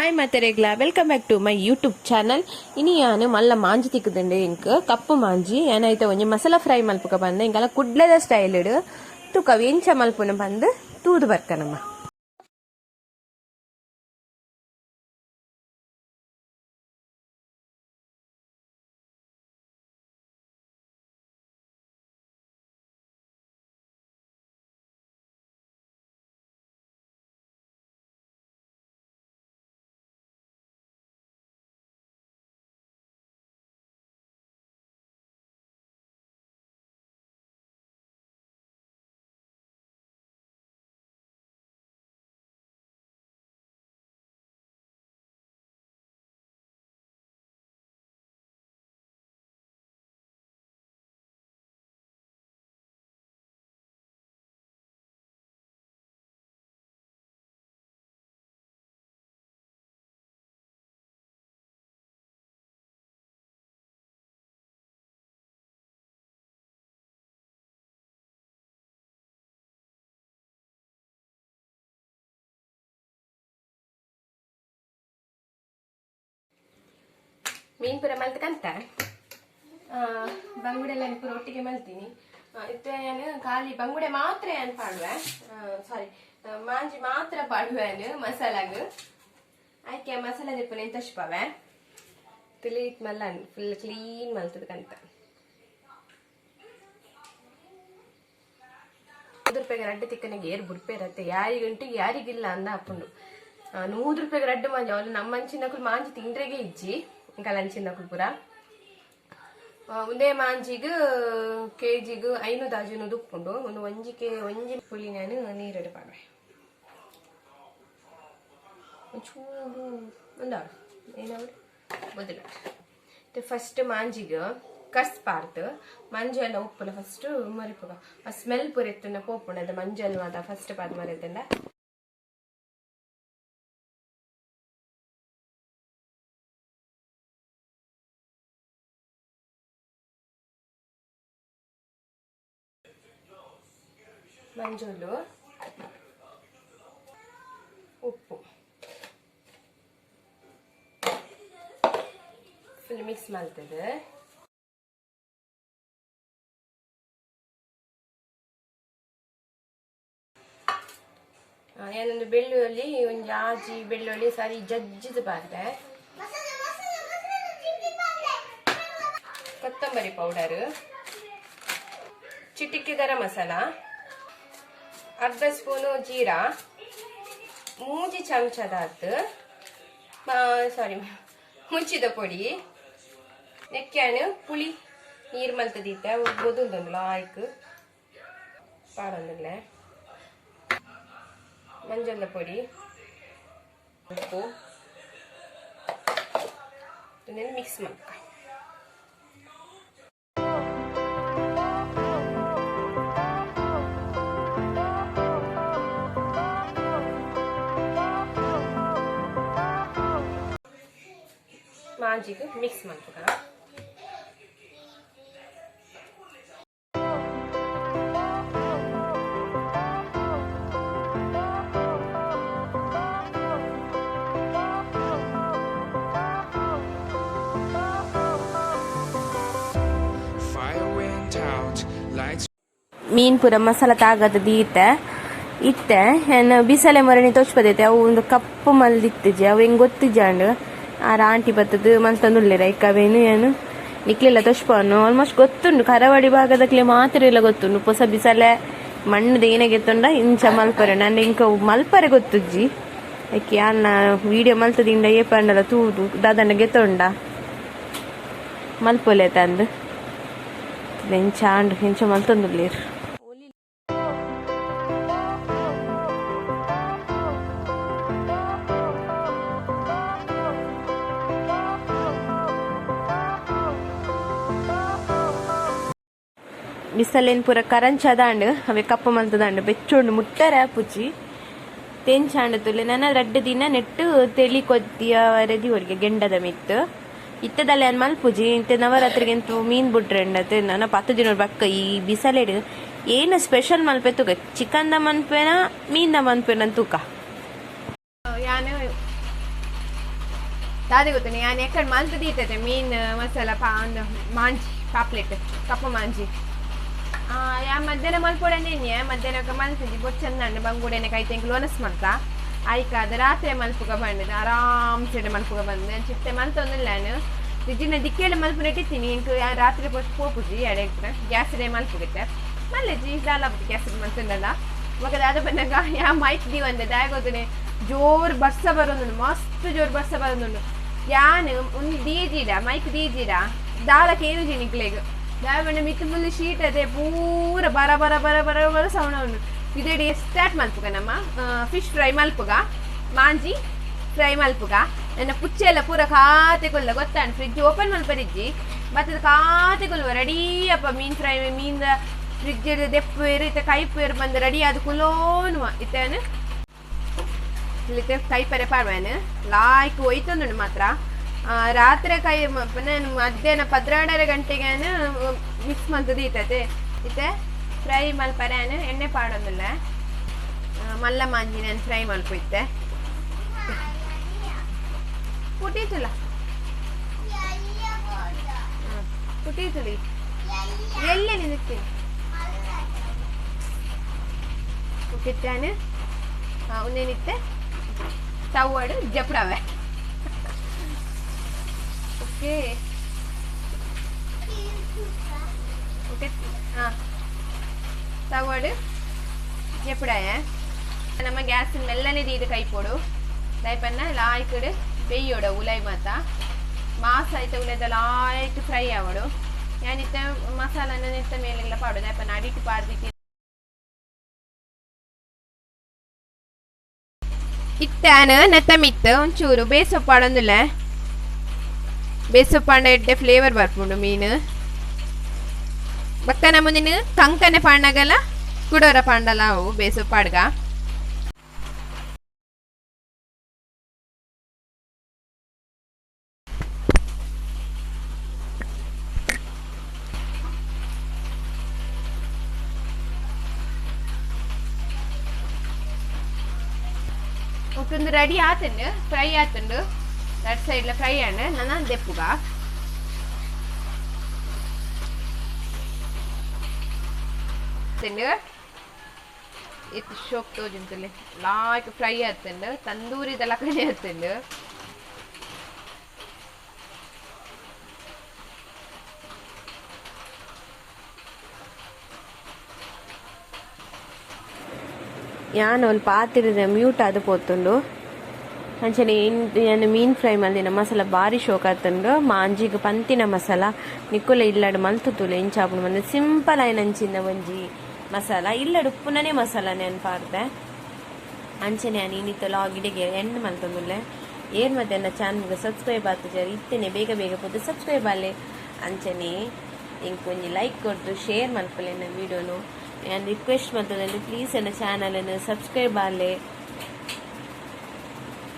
Hi ಮತ್ತೆ ರೇಗ್ಲಾ welcome back to my YouTube channel. ಇನಿ ನಾನು ಮಲ್ಲ ಮಾಂಜಿ ತಿಕ್ಕದಂಡೆ ಇಂಕ್ ಕಪ್ಪು ಮಾಂಜಿ ಏನಾಯ್ತ ಒಂಜಿ ಮಸಾಲಾ ಫ್ರೈ ಮಲ್ಪಕ ಬಂದೆ ಇಂಕಲ್ಲ ಕುಡ್ಲೆದ ಸ್ಟೈಲ್ ಇಡು ತುಕ ವೆಂಚ ಮಲ್ಪುನ ಬಂದು ತೂದು ಬರ್ಕನಮ್ಮ. ಮೀನು ಪೂರ ಮಲ್ತಕ್ಕಂತ ಬಂಗುಡೆಲ್ಲ ಪೂರ ಒಟ್ಟಿಗೆ ಮಲ್ತೀನಿ. ಇತ್ತು ನಾನು ಖಾಲಿ ಬಂಗುಡೆ ಮಾತ್ರ ಏನು ಪಾಡುವೆ, ಸಾರಿ ಮಾಂಜಿ ಮಾತ್ರ ಪಾಡುವೆ ಮಸಾಲಾಗ ಆಯ್ಕೆ ಮಸಾಲ ದಿಪ್ಪನ ಎಂತ ತಶ್ಪಾವೆ ತಿಳಿಟ್ ಮಲ್ಲ ಫುಲ್ ಕ್ಲೀನ್ ಮಲ್ತದಕ್ಕಂತ. 100 ರೂಪಾಯಿಗೆ ರಡ್ಡು ತಿಕ್ಕನಿಗೆ ಏರ್ ಬುಡ್ಪೆ ಇರತ್ತೆ ಯಾರಿಗಂಟಿಗೆ ಯಾರಿಗಿಲ್ಲ ಅಂದ ಹಾಕೊಂಡು 100 ರೂಪಾಯಿಗೆ ರಡ್ಡು ಮಾಂಜಿ ಅವಳು ನಮ್ಮ ಅಂಚಿನಕ್ಕೂ ಮಾಂಜಿ ತಿಂದ್ರೆಗೆ ಇಜ್ಜಿ ಕಲಂಚಿನ ಪೂರ ಒಂದೇ ಮಾಂಜಿಗೆ ಕೆಜಿಗೆ 500 ಆಜುನದು ಉಪ್ಪುಂಡು ಒಂದು ಒಂಜಿ ಪುಳಿ ನಾನು ನೀರೆಡು ಪಾಡುವೆ ಒಂಚೂರು ಒಂದಾಡು ಏನಾದ್ರು ಬದಲಾಡು. ಫಸ್ಟ್ ಮಾಂಜಿಗೆ ಕಸ್ಪಾರ್ದು ಮಂಜೆಲ್ಲ ಉಪ್ಪುಲ ಫಸ್ಟ್ ಮರಿಪುಗ ಆ ಸ್ಮೆಲ್ ಪೂರ ಎತ್ತುಂಡ ಪೋಪುಂಡ ಅದು ಮಂಜಲ್ ಮಾತ ಫಸ್ಟ್ ಪಾದ ಮರೆತಂಡ. ಮಂಜೂಲು ಉಪ್ಪು ಫುಲ್ ಮಿಕ್ಸ್ ಮಾಡ್ತದೆ. ಏನೊಂದು ಬೆಳ್ಳುಳ್ಳಿ ಒಂದು ಆಜಿ ಬೆಳ್ಳುಳ್ಳಿ ಸಾರಿ ಜಜ್ಜಿದು ಬಾರ್ದೆ, ಕೊತ್ತಂಬರಿ ಪೌಡರ್, ಚಿಟಿಕೆ ಗರಂ ಮಸಾಲ, ಅರ್ಧ ಸ್ಪೂನು ಜೀರಾ, 3 ಚಮಚದ ಸಾರಿ ಮುಚ್ಚಿದ ಪೊಡಿ, ನೆಕ್ಕ್ಯಾನು ಪುಳಿ ನೀರು ಮಲ್ತದಿತ್ತೆ ಗೊತ್ತೊಂದು ಲಾಯ್ಕ್ ಪಾಡೊಂದಿಲ್ಲ, ಮಂಜಲ್ಲ ಪೊಡಿ, ಉಪ್ಪು ಮಿಕ್ಸ್ ಮಾಡ್ಕ. ಮಾಂಜಿಗೆ ಮಿಕ್ಸ್ ಮಾಡ್ಬೇಕ. ಮೀನ್ ಪೂರ ಮಸಾಲ ತಾಗದ ದೀತೆ ಇತ್ತೆ ಏನು ಬಿಸಲೆ ಮರಣಿ ತೋಚ್ಪದೈತೆ ಅವು ಒಂದು ಕಪ್ಪು ಮಲ್ದಿತ್ತಿಜೆ ಅವು ಹೆಂಗೆ ಗೊತ್ತಿಜಾಂಡು ಆ ಆಂಟಿ ಬತ್ತದು ಮಲ್ತಂದುಳ್ಳಿರ ಇಕ್ಕವೇನು ಏನು ನಿಕ್ಲಿಲ್ಲ ತೋಚ್ಪನು ಆಲ್ಮೋಸ್ಟ್ ಗೊತ್ತುಂಡು ಕರಾವಳಿ ಭಾಗದಕ್ಲೆ ಮಾತ್ರ ಇಲ್ಲ ಗೊತ್ತುಂಡು ಹೊಸ ಬಿಸಲೆ ಮಣ್ಣದ ಏನೇ ಗೆತ್ತುಂಡ ಇಂಚ ಮಲ್ಪರೆ ನಾನು ಇಂಕ ಮಲ್ಪರೆ ಗೊತ್ತುಜ್ಜಿ ಯಾಕೆ ಅನ್ನ ವಿಡಿಯೋ ಮಲ್ತದಿಂದ ಏ ಪಂಡಲ ತೂದು ದಾದಣ್ಣ ಗೆತ್ತೊಂಡ ಮಲ್ಪೊಲೆ ತಂದು ಹೆಂಚಾಂಡು ಹೆಂಚ ಮಲ್ತಂದುಳ್ಳೀರು. ಬಿಸಲೇನು ಪೂರ ಕರಂಚದಾಂಡು ಅವೇ ಕಪ್ಪು ಮಲ್ತದಾಂಡು ಬೆಚ್ಚೋಂಡು ಮುಟ್ಟರೆ ಪುಚ್ಚಿ ತೆಂಚಾಂಡು ತುಲೆ ನನ್ನ 2 ದಿನ ನೆಟ್ಟು ತೆಳಿ ಕೊದ್ದಿಯ ವರದಿ ಹೊರಗೆ ಗೆಂಡದ ಮಿತ್ತು ಇತ್ತದಲ್ಲಿ ಅನ್ ಮಲ್ಪುಜಿ ಇಂತ ನವರಾತ್ರಿಗೆ ಎಂತು ಮೀನ್ ಬಿಟ್ರೆಂಡತೆ ನನ್ನ 10 ದಿನ ಬಕ್ಕ ಈ ಬಿಸಲೇಡು ಏನು ಸ್ಪೆಷಲ್ ಮಲ್ಪೆ ತೂಕ ಚಿಕನ್ದ ಮನ್ಪೇನ ಮೀನ್ದ ಮನ್ಪೇನ ತೂಕ ಯಾನು ದಾದಿ ಗೊತ್ತು ನಾನು ಎಕ್ಕಡೆ ಮಲ್ತು ದೀತೈತೆ ಮೀನು ಮಸಾಲ ಒಂದು ಮಾಂಜಿ ಪಾಪ್ಲೆಟ್ ಕಪ್ಪ ಮಾಂಜಿ ಯಾ ಮಧ್ಯಾಹ್ನ ಮಲ್ಪೊಡನೆ ಮಧ್ಯಾಹ್ನಕ್ಕೆ ಮಲ್ತಿದ್ದಿ ಬೊಚ್ಚಂದ ಬಂಗುಡನೆ ಕೈ ತೆಂಗಿಲು ಒನಸ್ ಮಾಡ್ತಾ ಆಯ್ಕಾದ ರಾತ್ರಿ ಮಲ್ಪುಗ ಬಂದಿದ್ದೆ ಆರಾಮ್ಸೆ ಮಲ್ಪುಗ ಬಂದೆ ಚಿಟ್ಟೆ ಮಲ್ತೊಂದಿಲ್ಲಾನು ಫ್ರಿಜ್ಜಿನ ದಿಕ್ಕೇಳಿ ಮಲ್ಪು ನೆಟ್ಟಿತ್ತೀನಿ ಇಂಟು ರಾತ್ರಿ ಪೋಪುಜಿ ಎಡೆ ಗ್ಯಾಸ್ ಡೇ ಮಲ್ಪುಗಿತ್ತೆ ಮಲ್ಲೆಜಿ ದಾಲ ಗ್ಯಾಸ್ ಮಲ್ತಂದಲ್ಲ ಮಗ ದಾದ ಬಂದಾಗ ಯಾ ಮೈಕ್ ದಿ ಒಂದೆ ದಾಗೋದನೆ ಜೋರು ಬರ್ಸ ಬರೋದು ಮಸ್ತ್ ಜೋರು ಬರ್ಸ ಬರೋದು ಯಾನು ಒಂದು ದೀಜಿಡ ಮೈಕ್ ದೀಜಿಡ ದಾಲಕ್ಕೆ ಏನು ಜಿ ನಿಕ್ಲೆಗ್ ದಾವಣ್ಣ ಮಿತ್ತು ಫುಲ್ ಶೀಟ್ ಅದೇ ಪೂರ ಬರ ಬರ ಬರ ಬರ ಬರ ಸೌಂಡ್ ಉಂಡು ಇದೇ ಸ್ಟಾರ್ಟ್ ಮಲ್ಪುಗ ನಮ್ಮ ಫಿಶ್ ಫ್ರೈ ಮಲ್ಪುಗ ಮಾಂಜಿ ಫ್ರೈ ಮಲ್ಪುಗ ನನ್ನ ಪುಚ್ಚೆ ಎಲ್ಲ ಪೂರ ಖಾತೆಗೊಲ್ಲ ಗೊತ್ತಾಂಡು ಫ್ರಿಜ್ ಓಪನ್ ಮಲ್ಪರಿಜ್ಜಿ ಮತ್ತೆ ಖಾತೆಗೊಲ್ವ ರೆಡಿ ಅಪ್ಪ ಮೀನ್ ಫ್ರೈ ಮೀನ್ ಫ್ರಿಜ್ ದೆಪ್ಪು ಇರುತ್ತೆ ಕೈಪು ಇರು ಬಂದು ರೆಡಿ ಆದ ಕುಲೋನುವ ಇತ್ತೇನು ಇಲ್ಲಿತ್ತೆ ಕೈಪರೆ ಪಾಡ್ವೇನು ಲಾಯ್ಕ್ ಒಯ್ತಂದುಂಡು ಮಾತ್ರ ರಾತ್ರಿ ಕೈ ನಾನು ಮಧ್ಯಾಹ್ನ 12 ಗಂಟೆಗೆ ಮಿಕ್ಸ್ ಮಂತದ್ದು ಇತ್ತತೆ ಇತ್ತೆ ಫ್ರೈ ಮಲ್ಪರೇನು ಎಣ್ಣೆ ಪಾಡೊಂದಿಲ್ಲ ಮಲ್ಲ ಮಾಂಜಿ ನಾನು ಫ್ರೈ ಮಲ್ಪು ಇತ್ತೆ ಪುಟೀತುಲ ಪುಟೀತುಲಿ ಎಲ್ಲೇ ನಿಲ್ತೀನಿ ಪುಟ್ಟಿತ್ತಾನು ಉನ್ನೇನಿತ್ತೆ ತವ್ವಡು ಜಪ್ಡವೆ ಓಕೆ ಓಕೆ ತಗೋಡು ಎಪ್ಪಡಾಯ ನಮ್ಮ ಗ್ಯಾಸ್ ಮೆಲ್ಲನೆ ದೀದು ಕೈ ಪೋಡು ದಯಪನ್ನ ಲಾಯ್ಕಡು ಬೆಯ್ಯೋಡು ಉಲೈ ಮಾತ ಮಾಸ ಐತೆ ಉಲೈದ ಲಾಯ್ಕ್ ಫ್ರೈ ಆವಡು ಯಾನಿತ್ತ ಮಸಾಲನ ನೆತ್ತ ಮೇಲೆಲ್ಲ ಪಾಡು ದಯಪನ್ನ ಅಡಿಟ್ಟು ಪಾಡ್ದಿಕ್ಕೆ ಇತ್ತಾನು ನೆತ್ತ ಮಿತ್ತು ಒಂಚೂರು ಬೇಸೊಪ್ಪಾಡೊಂದಿಲ್ಲ ಬೇಸೊಪ್ಪಾಂಡ ಎಡ್ಡೆ ಫ್ಲೇವರ್ ಬರ್ಪುಂಡು ಮೀನು ಬಕ್ಕನ ಮುಂದಿನ ಕಂಕನೆ ಪಾಂಡಗಲ್ಲ ಕುಡೋರ ಪಾಂಡಲ ಅವು ಬೇಸೊಪ್ಪಾಡ್ಗ ಒಂದು ರೆಡಿ ಆತಂಡು ಫ್ರೈ ಆತಂಡು ರೆಡ್ ಸೈಡ್ಲ ಫ್ರೈ ಆಂಡ್ ನನ್ನ ದೆಪ್ಪುಗ ಇದು ಶೋಕ್ ತೋಜಂತಲ್ಲಿ ಲಾಯ್ಕ್ ಫ್ರೈ ಆತಂಡು ತಂದೂರಿದೆಲ್ಲ ಕಡೆ ಆತಂಡು ಯಾನು ಒಂದು ಪಾತ್ರದ ಮ್ಯೂಟ್ ಆದ ಪೋತುಂಡು ಅಂಚನೆ ನಾನು ಮೀನ್ ಫ್ರೈ ಮಲ್ದಿನ ಮಸಾಲ ಬಾರಿ ಶೋಕ್ ಆತಂಡು ಮಾಂಜಿಗೆ ಪಂತಿನ ಮಸಾಲ ನಿಕ್ಕುಲ ಇಲ್ಲಡು ಮಲ್ತುತುಲೆ ಇಂಚಾಪುಡು ಮಂದ ಸಿಂಪಲ್ ಆಯ್ನ ಅಂಚಿನ ಒಂಜಿ ಮಸಾಲ ಇಲ್ಲಡು ಉಪ್ಪುನನೇ ಮಸಾಲ ನೆನಪಾರ್ದೆ ಅಂಚನೆ ನಾನು ಇನ್ನಿತ್ತು ಲಾಗಿಡೆಗೆ ಎಣ್ಣೆ ಮಲ್ತೊಂದುಲ್ಲೆ ಏರ್ ಮತ್ತೆ ನನ್ನ ಚಾನಲ್ಗೆ ಸಬ್ಸ್ಕ್ರೈಬ್ ಆಗ್ತದೆ ಇತ್ತೇನೆ ಬೇಗ ಬೇಗ ಪೋದು ಸಬ್ಸ್ಕ್ರೈಬ್ ಆಲೆ ಅಂಚನೆ ಇಂಕ್ ಒಂಜಿ ಲೈಕ್ ಕೊಟ್ಟು ಶೇರ್ ಮಲ್ಪಲೆ ನನ್ನ ವಿಡಿಯೋನು ನಾನು ರಿಕ್ವೆಸ್ಟ್ ಮಾಡ್ತದೆ ಪ್ಲೀಸ್ ನನ್ನ ಚಾನಲನ್ನು ಸಬ್ಸ್ಕ್ರೈಬ್ ಆಲೆ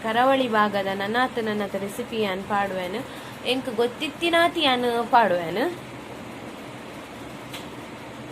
ಕರಾವಳಿ ಭಾಗದ ನನ್ನ ರೆಸಿಪಿ ನಾನು ಪಾಡುವೆನು ಎಂಕ್ ಗೊತ್ತಿತ್ತಿನಾತಿ ನಾನು ಪಾಡುವೆನು